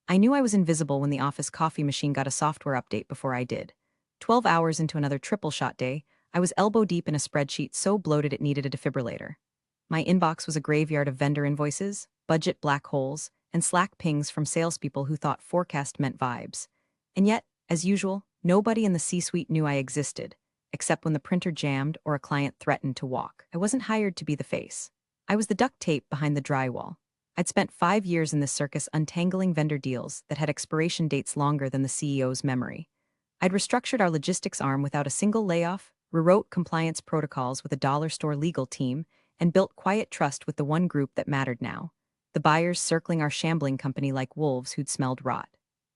I knew I was invisible when the office coffee machine got a software update before I did. 12 hours into another triple shot day, I was elbow deep in a spreadsheet so bloated it needed a defibrillator. My inbox was a graveyard of vendor invoices, budget black holes, and Slack pings from salespeople who thought forecast meant vibes. And yet, as usual, nobody in the C-suite knew I existed, except when the printer jammed or a client threatened to walk. I wasn't hired to be the face. I was the duct tape behind the drywall. I'd spent 5 years in this circus untangling vendor deals that had expiration dates longer than the CEO's memory. I'd restructured our logistics arm without a single layoff, rewrote compliance protocols with a dollar store legal team, and built quiet trust with the one group that mattered now, the buyers circling our shambling company like wolves who'd smelled rot.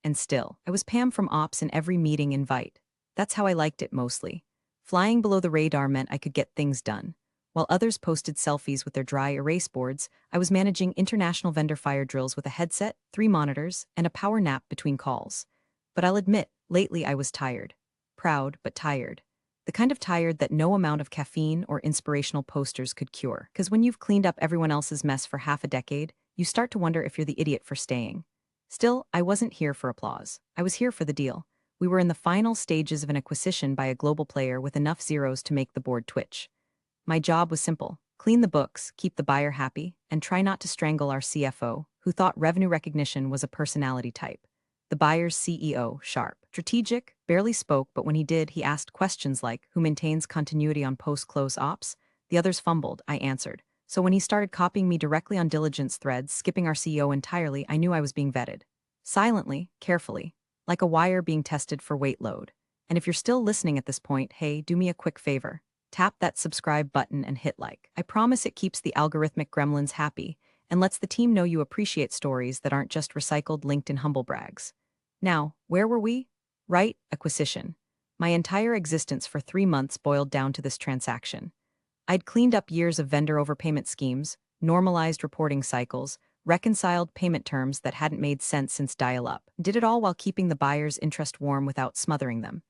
And still, I was Pam from Ops in every meeting invite. That's how I liked it mostly. Flying below the radar meant I could get things done. While others posted selfies with their dry erase boards, I was managing international vendor fire drills with a headset, 3 monitors, and a power nap between calls. But I'll admit, lately I was tired. Proud, but tired. The kind of tired that no amount of caffeine or inspirational posters could cure. Because when you've cleaned up everyone else's mess for half a decade, you start to wonder if you're the idiot for staying. Still, I wasn't here for applause. I was here for the deal. We were in the final stages of an acquisition by a global player with enough zeros to make the board twitch. My job was simple: clean the books, keep the buyer happy, and try not to strangle our CFO, who thought revenue recognition was a personality type. The buyer's CEO, sharp, strategic, barely spoke, but when he did, he asked questions like, who maintains continuity on post-close ops? The others fumbled, I answered. So when he started copying me directly on diligence threads, skipping our CEO entirely, I knew I was being vetted. Silently, carefully, like a wire being tested for weight load. And if you're still listening at this point, hey, do me a quick favor. Tap that subscribe button and hit like. I promise it keeps the algorithmic gremlins happy and lets the team know you appreciate stories that aren't just recycled LinkedIn humble brags. Now, where were we? Right, acquisition. My entire existence for 3 months boiled down to this transaction. I'd cleaned up years of vendor overpayment schemes, normalized reporting cycles, reconciled payment terms that hadn't made sense since dial-up. Did it all while keeping the buyer's interest warm without smothering them.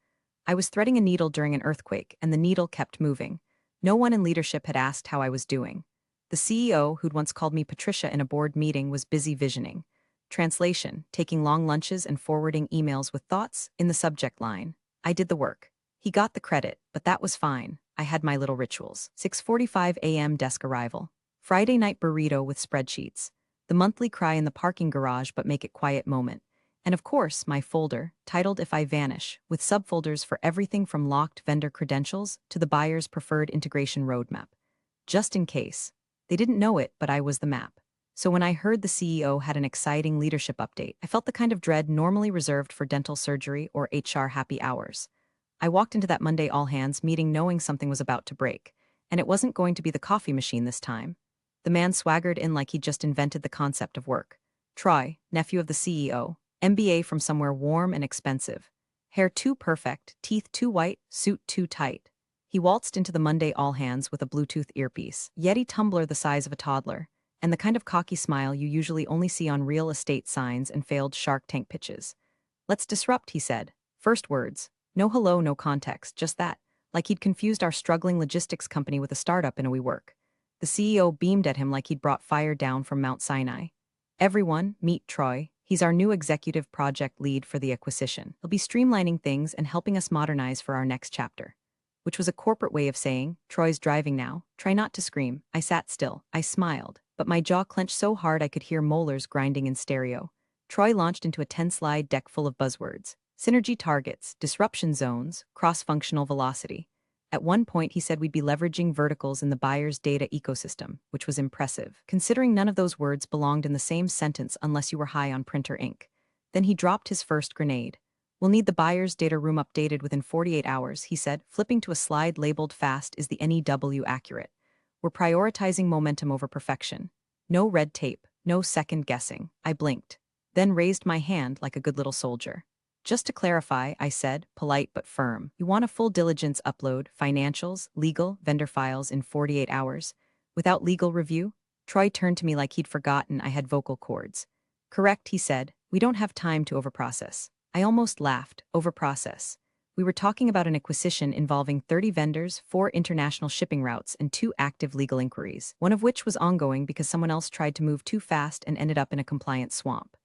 I was threading a needle during an earthquake, and the needle kept moving. No one in leadership had asked how I was doing. The CEO, who'd once called me Patricia in a board meeting, was busy visioning. Translation, taking long lunches and forwarding emails with thoughts in the subject line. I did the work. He got the credit, but that was fine. I had my little rituals. 6:45 a.m. desk arrival. Friday night burrito with spreadsheets. The monthly cry in the parking garage but make it quiet moment. And of course, my folder, titled If I Vanish, with subfolders for everything from locked vendor credentials to the buyer's preferred integration roadmap. Just in case. They didn't know it, but I was the map. So when I heard the CEO had an exciting leadership update, I felt the kind of dread normally reserved for dental surgery or HR happy hours. I walked into that Monday all-hands meeting knowing something was about to break, and it wasn't going to be the coffee machine this time. The man swaggered in like he'd just invented the concept of work. Troy, nephew of the CEO, MBA from somewhere warm and expensive. Hair too perfect, teeth too white, suit too tight. He waltzed into the Monday all-hands with a Bluetooth earpiece, Yeti tumbler the size of a toddler, and the kind of cocky smile you usually only see on real estate signs and failed Shark Tank pitches. Let's disrupt, he said. First words. No hello, no context, just that. Like he'd confused our struggling logistics company with a startup in a WeWork. The CEO beamed at him like he'd brought fire down from Mount Sinai. Everyone, meet Troy. He's our new executive project lead for the acquisition. He'll be streamlining things and helping us modernize for our next chapter. Which was a corporate way of saying, Troy's driving now. Try not to scream. I sat still. I smiled. But my jaw clenched so hard I could hear molars grinding in stereo. Troy launched into a 10-slide deck full of buzzwords. Synergy targets, disruption zones, cross-functional velocity. At one point, he said we'd be leveraging verticals in the buyer's data ecosystem, which was impressive, considering none of those words belonged in the same sentence unless you were high on printer ink. Then he dropped his first grenade. We'll need the buyer's data room updated within 48 hours, he said, flipping to a slide labeled fast is the NEW accurate. We're prioritizing momentum over perfection. No red tape, no second guessing. I blinked, then raised my hand like a good little soldier. Just to clarify, I said, polite but firm, you want a full diligence upload, financials, legal, vendor files in 48 hours? Without legal review? Troy turned to me like he'd forgotten I had vocal cords. Correct, he said. We don't have time to overprocess. I almost laughed. Overprocess. We were talking about an acquisition involving 30 vendors, 4 international shipping routes, and 2 active legal inquiries, one of which was ongoing because someone else tried to move too fast and ended up in a compliance swamp.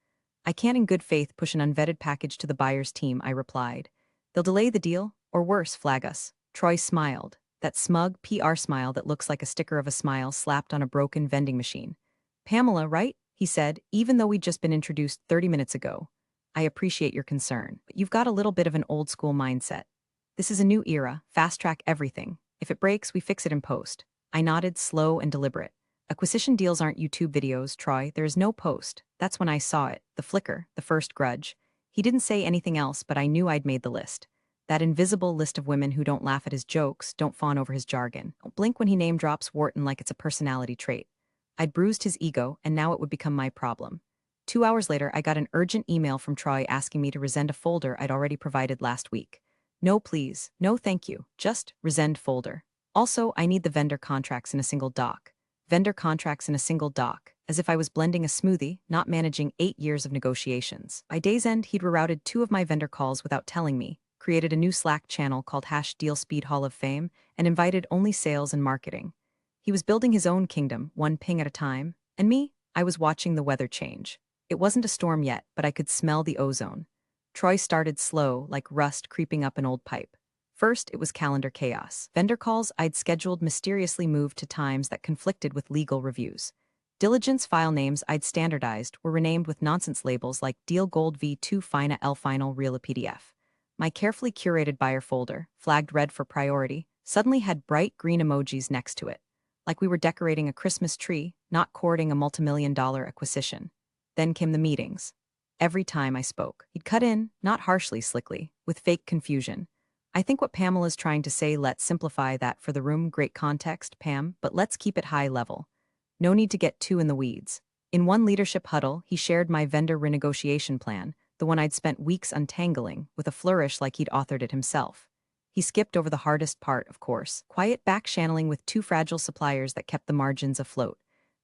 I can't in good faith push an unvetted package to the buyer's team, I replied. They'll delay the deal, or worse, flag us. Troy smiled, that smug PR smile that looks like a sticker of a smile slapped on a broken vending machine. Pamela, right? He said, even though we'd just been introduced 30 minutes ago. I appreciate your concern, but you've got a little bit of an old school mindset. This is a new era, fast track everything. If it breaks, we fix it in post. I nodded, slow and deliberate. Acquisition deals aren't YouTube videos, Troy. There is no post. That's when I saw it, the flicker, the first grudge. He didn't say anything else, but I knew I'd made the list. That invisible list of women who don't laugh at his jokes, don't fawn over his jargon, don't blink when he name drops Wharton like it's a personality trait. I'd bruised his ego, and now it would become my problem. 2 hours later, I got an urgent email from Troy asking me to resend a folder I'd already provided last week. No please, no thank you, just resend folder. Also, I need the vendor contracts in a single doc. Vendor contracts in a single doc, as if I was blending a smoothie, not managing 8 years of negotiations. By day's end, he'd rerouted 2 of my vendor calls without telling me, created a new Slack channel called #DealSpeed Hall of Fame, and invited only sales and marketing. He was building his own kingdom, one ping at a time, and me, I was watching the weather change. It wasn't a storm yet, but I could smell the ozone. Troy started slow, like rust creeping up an old pipe. First, it was calendar chaos. Vendor calls I'd scheduled mysteriously moved to times that conflicted with legal reviews. Diligence file names I'd standardized were renamed with nonsense labels like Deal Gold V2 Fina L Final Real a PDF. My carefully curated buyer folder, flagged red for priority, suddenly had bright green emojis next to it, like we were decorating a Christmas tree, not courting a multimillion-dollar acquisition. Then came the meetings. Every time I spoke, he'd cut in, not harshly, slickly, with fake confusion. I think what Pamela's trying to say, let's simplify that for the room, great context, Pam, but let's keep it high level. No need to get too in the weeds. In one leadership huddle, he shared my vendor renegotiation plan, the one I'd spent weeks untangling, with a flourish like he'd authored it himself. He skipped over the hardest part, of course, quiet back-channeling with 2 fragile suppliers that kept the margins afloat.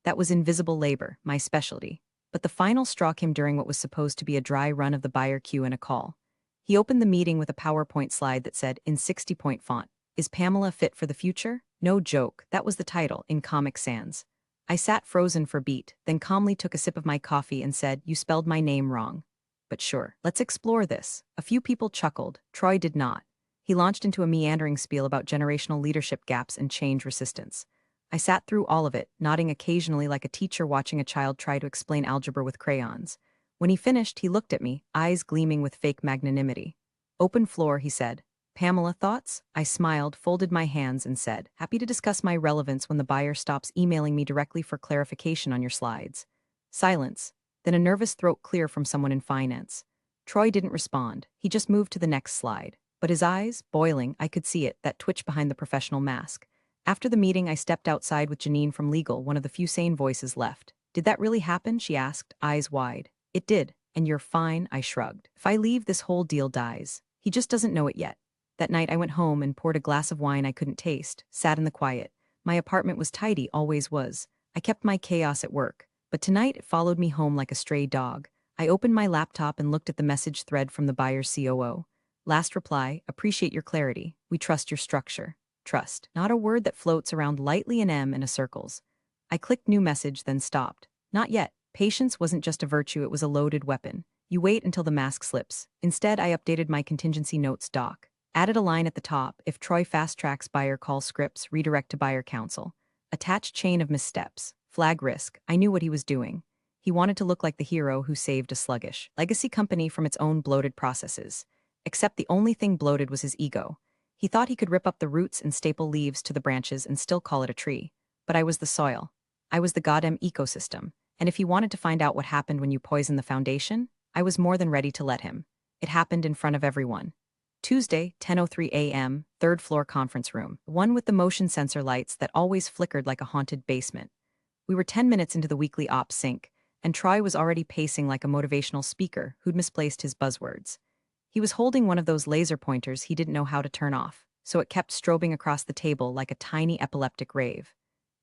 That was invisible labor, my specialty. But the final straw came during what was supposed to be a dry run of the buyer queue and a call. He opened the meeting with a PowerPoint slide that said, in 60-point font, "Is Pamela fit for the future?" No joke, that was the title, in Comic Sans. I sat frozen for a beat, then calmly took a sip of my coffee and said, "You spelled my name wrong." But sure, let's explore this. A few people chuckled. Troy did not. He launched into a meandering spiel about generational leadership gaps and change resistance. I sat through all of it, nodding occasionally like a teacher watching a child try to explain algebra with crayons. When he finished, he looked at me, eyes gleaming with fake magnanimity. "Open floor," he said. "Pamela, thoughts?" I smiled, folded my hands, and said, "Happy to discuss my relevance when the buyer stops emailing me directly for clarification on your slides." Silence. Then a nervous throat clear from someone in finance. Troy didn't respond. He just moved to the next slide. But his eyes, boiling, I could see it, that twitch behind the professional mask. After the meeting, I stepped outside with Janine from legal, one of the few sane voices left. "Did that really happen?" she asked, eyes wide. "It did, and you're fine," I shrugged. "If I leave, this whole deal dies. He just doesn't know it yet." That night I went home and poured a glass of wine I couldn't taste, sat in the quiet. My apartment was tidy, always was. I kept my chaos at work. But tonight it followed me home like a stray dog. I opened my laptop and looked at the message thread from the buyer's COO. Last reply, "Appreciate your clarity. We trust your structure." Trust. Not a word that floats around lightly in M in a circles. I clicked new message, then stopped. Not yet. Patience wasn't just a virtue, it was a loaded weapon. You wait until the mask slips. Instead, I updated my contingency notes doc. Added a line at the top, "If Troy fast-tracks buyer call scripts, redirect to buyer counsel." Attached chain of missteps. Flag risk. I knew what he was doing. He wanted to look like the hero who saved a sluggish legacy company from its own bloated processes. Except the only thing bloated was his ego. He thought he could rip up the roots and staple leaves to the branches and still call it a tree. But I was the soil. I was the goddamn ecosystem. And if he wanted to find out what happened when you poison the foundation, I was more than ready to let him. It happened in front of everyone. Tuesday, 10:03 a.m., third floor conference room, the one with the motion sensor lights that always flickered like a haunted basement. We were 10 minutes into the weekly ops sync, and Troy was already pacing like a motivational speaker who'd misplaced his buzzwords. He was holding one of those laser pointers he didn't know how to turn off, so it kept strobing across the table like a tiny epileptic rave.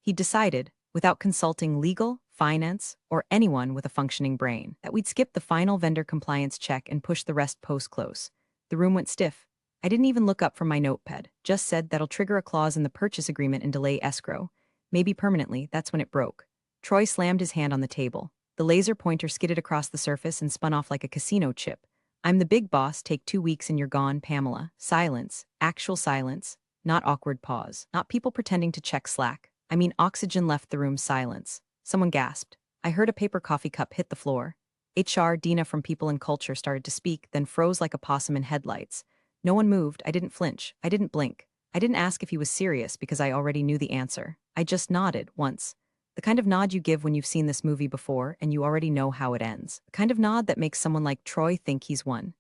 He decided, without consulting legal, finance, or anyone with a functioning brain, that we'd skip the final vendor compliance check and push the rest post-close. The room went stiff. I didn't even look up from my notepad, just said that'll trigger a clause in the purchase agreement and delay escrow. Maybe permanently. That's when it broke. Troy slammed his hand on the table. The laser pointer skidded across the surface and spun off like a casino chip. I'm the big boss, take 2 weeks and you're gone, Pamela. Silence. Actual silence. Not awkward pause. Not people pretending to check Slack. I mean oxygen left the room, silence. Someone gasped. I heard a paper coffee cup hit the floor. HR Dina from People and Culture started to speak, then froze like a possum in headlights. No one moved, I didn't flinch, I didn't blink. I didn't ask if he was serious because I already knew the answer. I just nodded, once. The kind of nod you give when you've seen this movie before and you already know how it ends. The kind of nod that makes someone like Troy think he's won.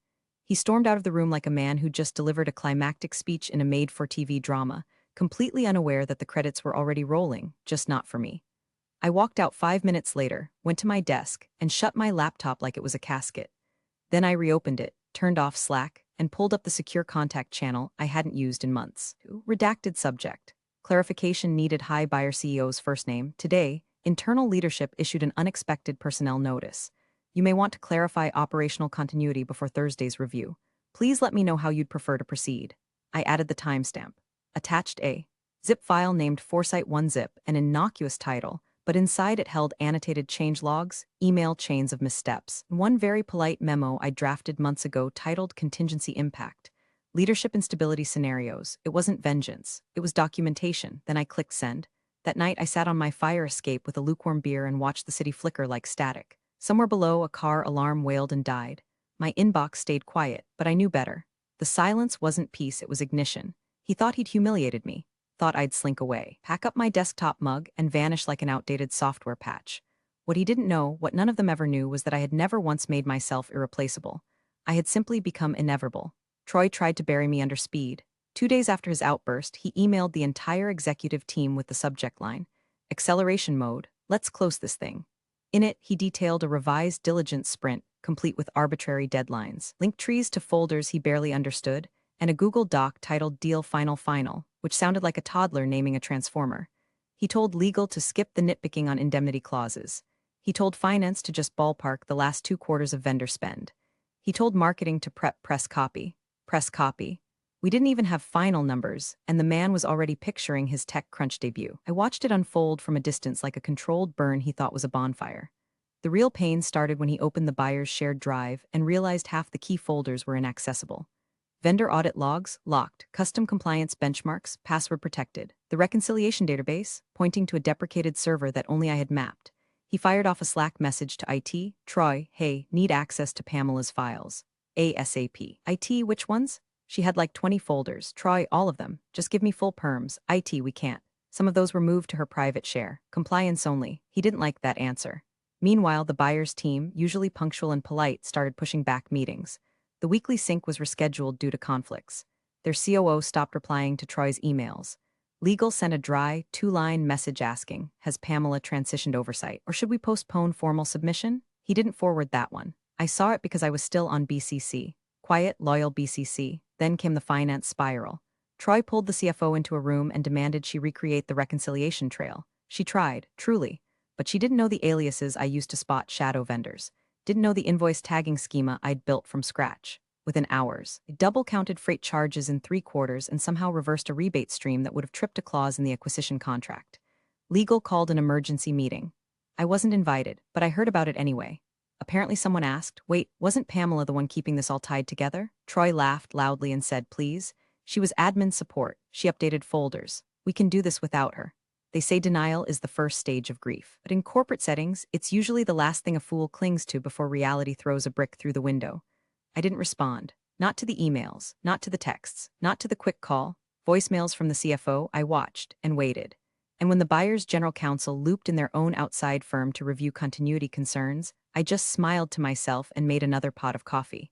He stormed out of the room like a man who just delivered a climactic speech in a made-for-TV drama, completely unaware that the credits were already rolling, just not for me. I walked out 5 minutes later, went to my desk, and shut my laptop like it was a casket. Then I reopened it, turned off Slack, and pulled up the secure contact channel I hadn't used in months. Redacted subject. Clarification needed. Hi, buyer CEO's first name. Today, internal leadership issued an unexpected personnel notice. You may want to clarify operational continuity before Thursday's review. Please let me know how you'd prefer to proceed. I added the timestamp. Attached a zip file named Foresight1zip, an innocuous title, but inside it held annotated change logs, email chains of missteps, and one very polite memo I drafted months ago titled Contingency Impact. Leadership instability scenarios. It wasn't vengeance. It was documentation. Then I clicked send. That night I sat on my fire escape with a lukewarm beer and watched the city flicker like static. Somewhere below, a car alarm wailed and died. My inbox stayed quiet, but I knew better. The silence wasn't peace, it was ignition. He thought he'd humiliated me. Thought I'd slink away, pack up my desktop mug, and vanish like an outdated software patch. What he didn't know, what none of them ever knew, was that I had never once made myself irreplaceable. I had simply become inevitable. Troy tried to bury me under speed. 2 days after his outburst, he emailed the entire executive team with the subject line, Acceleration Mode, let's close this thing. In it, he detailed a revised diligence sprint, complete with arbitrary deadlines, linked trees to folders he barely understood, and a Google Doc titled Deal Final, which sounded like a toddler naming a transformer. He told legal to skip the nitpicking on indemnity clauses. He told finance to just ballpark the last 2 quarters of vendor spend. He told marketing to prep press copy. We didn't even have final numbers, and the man was already picturing his TechCrunch debut. I watched it unfold from a distance like a controlled burn he thought was a bonfire. The real pain started when he opened the buyer's shared drive and realized half the key folders were inaccessible. Vendor audit logs, locked. Custom compliance benchmarks, password protected. The reconciliation database, pointing to a deprecated server that only I had mapped. He fired off a Slack message to IT, Troy, hey, need access to Pamela's files. ASAP. IT, which ones? She had like 20 folders. Troy, all of them. Just give me full perms. IT, we can't. Some of those were moved to her private share. Compliance only. He didn't like that answer. Meanwhile, the buyer's team, usually punctual and polite, started pushing back meetings. The weekly sync was rescheduled due to conflicts. Their COO stopped replying to Troy's emails. Legal sent a dry, 2-line message asking, has Pamela transitioned oversight, or should we postpone formal submission? He didn't forward that one. I saw it because I was still on BCC. Quiet, loyal BCC. Then came the finance spiral. Troy pulled the CFO into a room and demanded she recreate the reconciliation trail. She tried, truly, but she didn't know the aliases I used to spot shadow vendors. Didn't know the invoice tagging schema I'd built from scratch. Within hours, it double-counted freight charges in 3 quarters and somehow reversed a rebate stream that would have tripped a clause in the acquisition contract. Legal called an emergency meeting. I wasn't invited, but I heard about it anyway. Apparently someone asked, wait, wasn't Pamela the one keeping this all tied together? Troy laughed loudly and said, please. She was admin support. She updated folders. We can do this without her. They say denial is the first stage of grief. But in corporate settings, it's usually the last thing a fool clings to before reality throws a brick through the window. I didn't respond. Not to the emails, not to the texts, not to the quick call, voicemails from the CFO. I watched and waited. And when the buyer's general counsel looped in their own outside firm to review continuity concerns, I just smiled to myself and made another pot of coffee.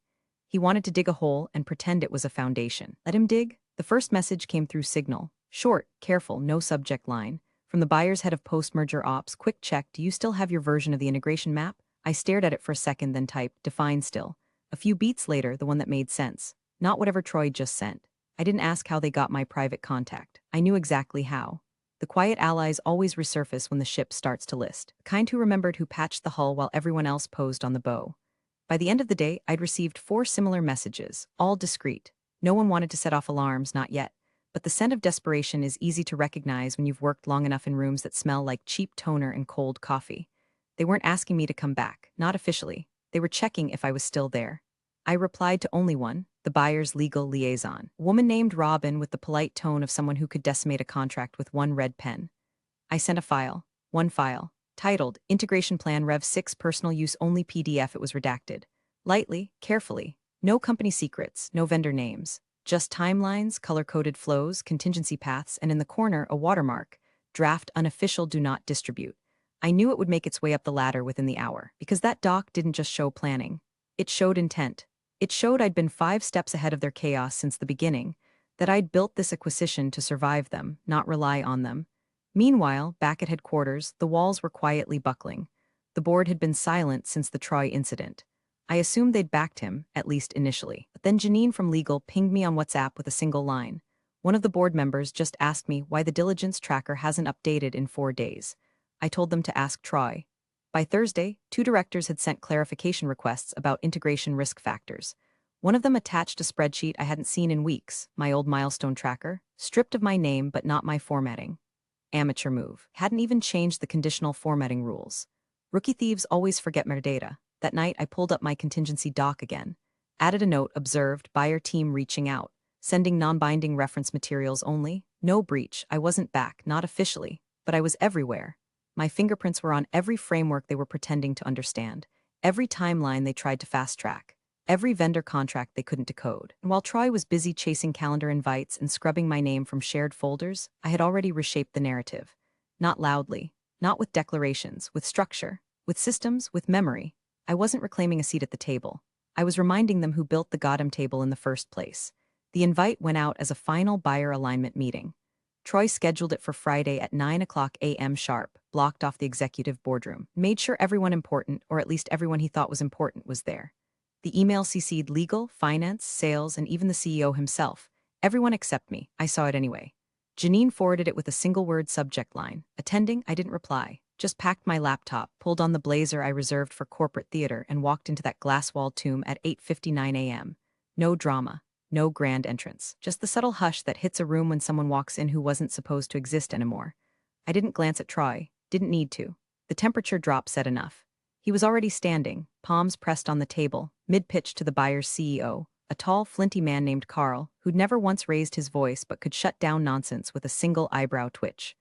He wanted to dig a hole and pretend it was a foundation. Let him dig. The first message came through Signal. Short, careful, no subject line. From the buyer's head of post-merger ops, quick check, do you still have your version of the integration map? I stared at it for a second, then typed, define still. A few beats later, the one that made sense. Not whatever Troy just sent. I didn't ask how they got my private contact. I knew exactly how. The quiet allies always resurface when the ship starts to list. The kind who remembered who patched the hull while everyone else posed on the bow. By the end of the day, I'd received 4 similar messages, all discreet. No one wanted to set off alarms, not yet. But the scent of desperation is easy to recognize when you've worked long enough in rooms that smell like cheap toner and cold coffee. They weren't asking me to come back, not officially. They were checking if I was still there. I replied to only one, the buyer's legal liaison. A woman named Robin with the polite tone of someone who could decimate a contract with one red pen. I sent one file, titled Integration Plan Rev 6 Personal Use Only PDF. It was redacted. Lightly, carefully. No company secrets, no vendor names. Just timelines, color-coded flows, contingency paths, and in the corner, a watermark. Draft unofficial, do not distribute. I knew it would make its way up the ladder within the hour, because that doc didn't just show planning. It showed intent. It showed I'd been 5 steps ahead of their chaos since the beginning, that I'd built this acquisition to survive them, not rely on them. Meanwhile, back at headquarters, the walls were quietly buckling. The board had been silent since the Troy incident. I assumed they'd backed him, at least initially. But then Janine from legal pinged me on WhatsApp with a single line. One of the board members just asked me why the diligence tracker hasn't updated in 4 days. I told them to ask Troy. By Thursday, 2 directors had sent clarification requests about integration risk factors. One of them attached a spreadsheet I hadn't seen in weeks, my old milestone tracker, stripped of my name but not my formatting. Amateur move. Hadn't even changed the conditional formatting rules. Rookie thieves always forget metadata. That night, I pulled up my contingency doc again. Added a note, observed, buyer team reaching out. Sending non-binding reference materials only. No breach. I wasn't back, not officially, but I was everywhere. My fingerprints were on every framework they were pretending to understand. Every timeline they tried to fast-track. Every vendor contract they couldn't decode. And while Troy was busy chasing calendar invites and scrubbing my name from shared folders, I had already reshaped the narrative. Not loudly, not with declarations, with structure, with systems, with memory. I wasn't reclaiming a seat at the table. I was reminding them who built the goddamn table in the first place. The invite went out as a final buyer alignment meeting. Troy scheduled it for Friday at 9 a.m. sharp, blocked off the executive boardroom, made sure everyone important, or at least everyone he thought was important, was there. The email CC'd legal, finance, sales, and even the CEO himself. Everyone except me. I saw it anyway. Janine forwarded it with a single-word subject line. Attending, I didn't reply. Just packed my laptop, pulled on the blazer I reserved for corporate theater, and walked into that glass-walled tomb at 8:59 a.m. No drama. No grand entrance. Just the subtle hush that hits a room when someone walks in who wasn't supposed to exist anymore. I didn't glance at Troy. Didn't need to. The temperature drop said enough. He was already standing, palms pressed on the table, mid-pitch to the buyer's CEO, a tall, flinty man named Carl, who'd never once raised his voice but could shut down nonsense with a single eyebrow twitch.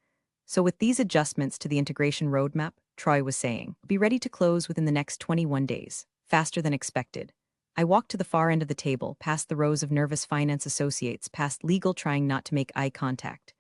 So with these adjustments to the integration roadmap, Troy was saying, be ready to close within the next 21 days, faster than expected. I walked to the far end of the table, past the rows of nervous finance associates, past legal trying not to make eye contact.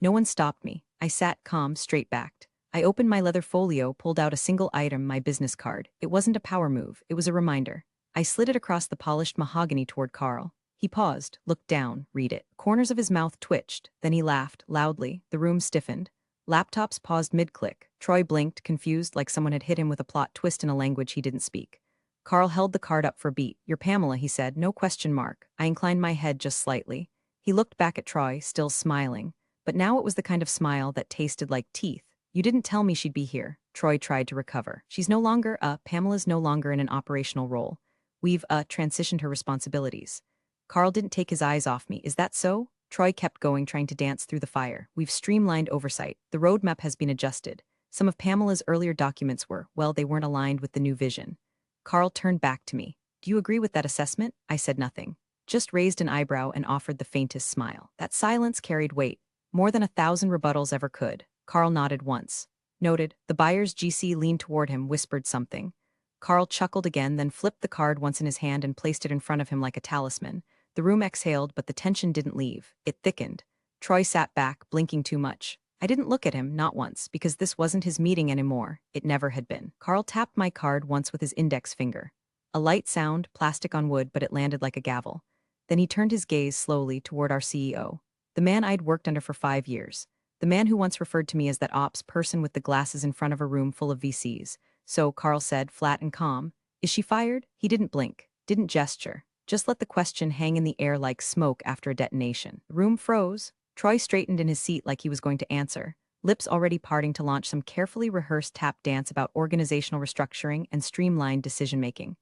No one stopped me. I sat calm, straight-backed. I opened my leather folio, pulled out a single item, my business card. It wasn't a power move, it was a reminder. I slid it across the polished mahogany toward Carl. He paused, looked down, read it. Corners of his mouth twitched, then he laughed, loudly. The room stiffened. Laptops paused mid-click. Troy blinked, confused, like someone had hit him with a plot twist in a language he didn't speak. Carl held the card up for a beat. You're Pamela, he said, no question mark. I inclined my head just slightly. He looked back at Troy, still smiling. But now it was the kind of smile that tasted like teeth. You didn't tell me she'd be here. Troy tried to recover. She's no longer, Pamela's no longer in an operational role. We've, transitioned her responsibilities. Carl didn't take his eyes off me. Is that so? Troy kept going, trying to dance through the fire. We've streamlined oversight. The roadmap has been adjusted. Some of Pamela's earlier documents were, well, they weren't aligned with the new vision. Carl turned back to me. Do you agree with that assessment? I said nothing. Just raised an eyebrow and offered the faintest smile. That silence carried weight. More than 1,000 rebuttals ever could. Carl nodded once. Noted. The buyer's GC leaned toward him, whispered something. Carl chuckled again, then flipped the card once in his hand and placed it in front of him like a talisman. The room exhaled, but the tension didn't leave. It thickened. Troy sat back, blinking too much. I didn't look at him, not once, because this wasn't his meeting anymore. It never had been. Carl tapped my card once with his index finger. A light sound, plastic on wood, but it landed like a gavel. Then he turned his gaze slowly toward our CEO. The man I'd worked under for 5 years. The man who once referred to me as that ops person with the glasses in front of a room full of VCs. So, Carl said, flat and calm, is she fired? He didn't blink, didn't gesture. Just let the question hang in the air like smoke after a detonation. The room froze. Troy straightened in his seat like he was going to answer, lips already parting to launch some carefully rehearsed tap dance about organizational restructuring and streamlined decision-making.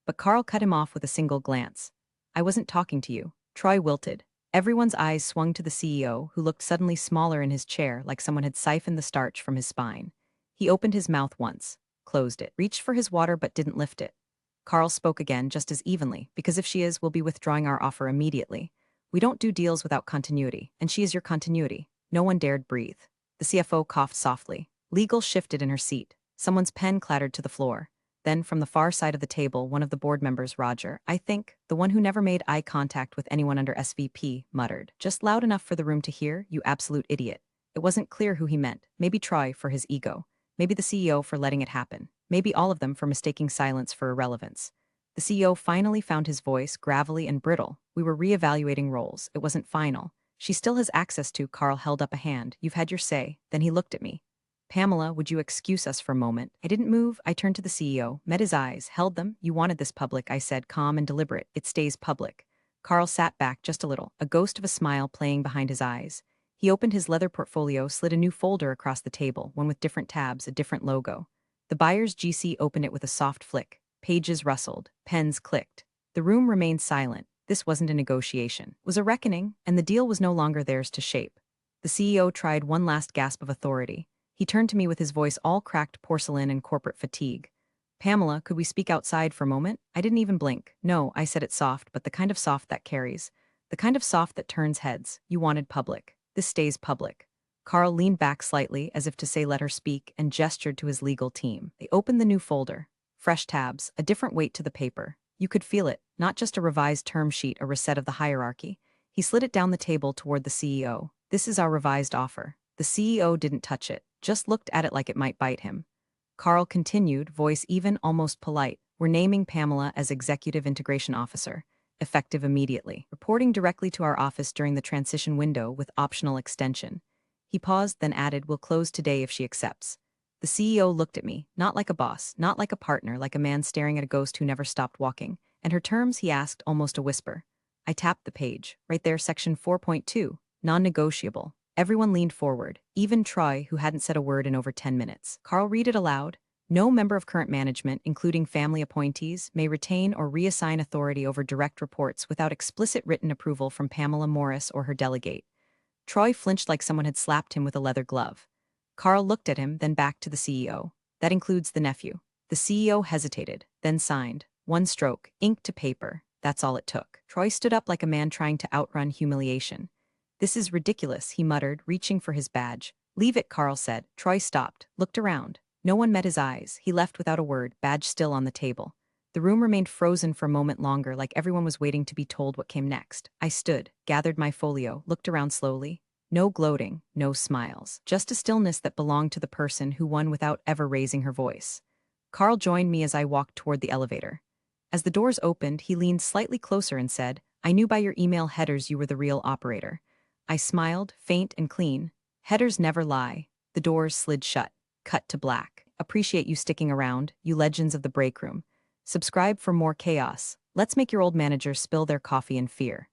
But Carl cut him off with a single glance. I wasn't talking to you. Troy wilted. Everyone's eyes swung to the CEO, who looked suddenly smaller in his chair, like someone had siphoned the starch from his spine. He opened his mouth once. closed it, reached for his water but didn't lift it. Carl spoke again just as evenly, because if she is, we'll be withdrawing our offer immediately. We don't do deals without continuity, and she is your continuity. No one dared breathe. The CFO coughed softly. Legal shifted in her seat. Someone's pen clattered to the floor. Then, from the far side of the table, one of the board members, Roger, I think, the one who never made eye contact with anyone under SVP, muttered, just loud enough for the room to hear, you absolute idiot. It wasn't clear who he meant. Maybe Troy for his ego. Maybe the CEO for letting it happen. Maybe all of them for mistaking silence for irrelevance. The CEO finally found his voice, gravelly and brittle. We were re-evaluating roles. It wasn't final. She still has access to, Carl held up a hand. You've had your say. Then he looked at me. Pamela, would you excuse us for a moment? I didn't move. I turned to the CEO, met his eyes, held them. You wanted this public, I said, calm and deliberate. It stays public. Carl sat back just a little, a ghost of a smile playing behind his eyes. He opened his leather portfolio, slid a new folder across the table, one with different tabs, a different logo. The buyer's GC opened it with a soft flick. Pages rustled. Pens clicked. The room remained silent. This wasn't a negotiation. It was a reckoning, and the deal was no longer theirs to shape. The CEO tried one last gasp of authority. He turned to me with his voice all cracked porcelain and corporate fatigue. Pamela, could we speak outside for a moment? I didn't even blink. No, I said it soft, but the kind of soft that carries. The kind of soft that turns heads. You wanted public. This stays public. Carl leaned back slightly, as if to say let her speak, and gestured to his legal team. They opened the new folder. Fresh tabs, a different weight to the paper. You could feel it, not just a revised term sheet, a reset of the hierarchy. He slid it down the table toward the CEO. This is our revised offer. The CEO didn't touch it, just looked at it like it might bite him. Carl continued, voice even, almost polite. We're naming Pamela as Executive Integration Officer, effective immediately, reporting directly to our office during the transition window with optional extension. He paused, then added, we'll close today if she accepts. The CEO looked at me, not like a boss, not like a partner, like a man staring at a ghost who never stopped walking. And her terms, he asked, almost a whisper. I tapped the page. Right there, section 4.2, non-negotiable. Everyone leaned forward, even Troy, who hadn't said a word in over 10 minutes. Carl read it aloud. No member of current management, including family appointees, may retain or reassign authority over direct reports without explicit written approval from Pamela Morris or her delegate. Troy flinched like someone had slapped him with a leather glove. Carl looked at him, then back to the CEO. That includes the nephew. The CEO hesitated, then signed. One stroke, ink to paper. That's all it took. Troy stood up like a man trying to outrun humiliation. This is ridiculous, he muttered, reaching for his badge. Leave it, Carl said. Troy stopped, looked around. No one met his eyes. He left without a word, badge still on the table. The room remained frozen for a moment longer, like everyone was waiting to be told what came next. I stood, gathered my folio, looked around slowly. No gloating, no smiles. Just a stillness that belonged to the person who won without ever raising her voice. Carl joined me as I walked toward the elevator. As the doors opened, he leaned slightly closer and said, I knew by your email headers you were the real operator. I smiled, faint and clean. Headers never lie. The doors slid shut. Cut to black. Appreciate you sticking around, you legends of the break room. Subscribe for more chaos. Let's make your old managers spill their coffee in fear.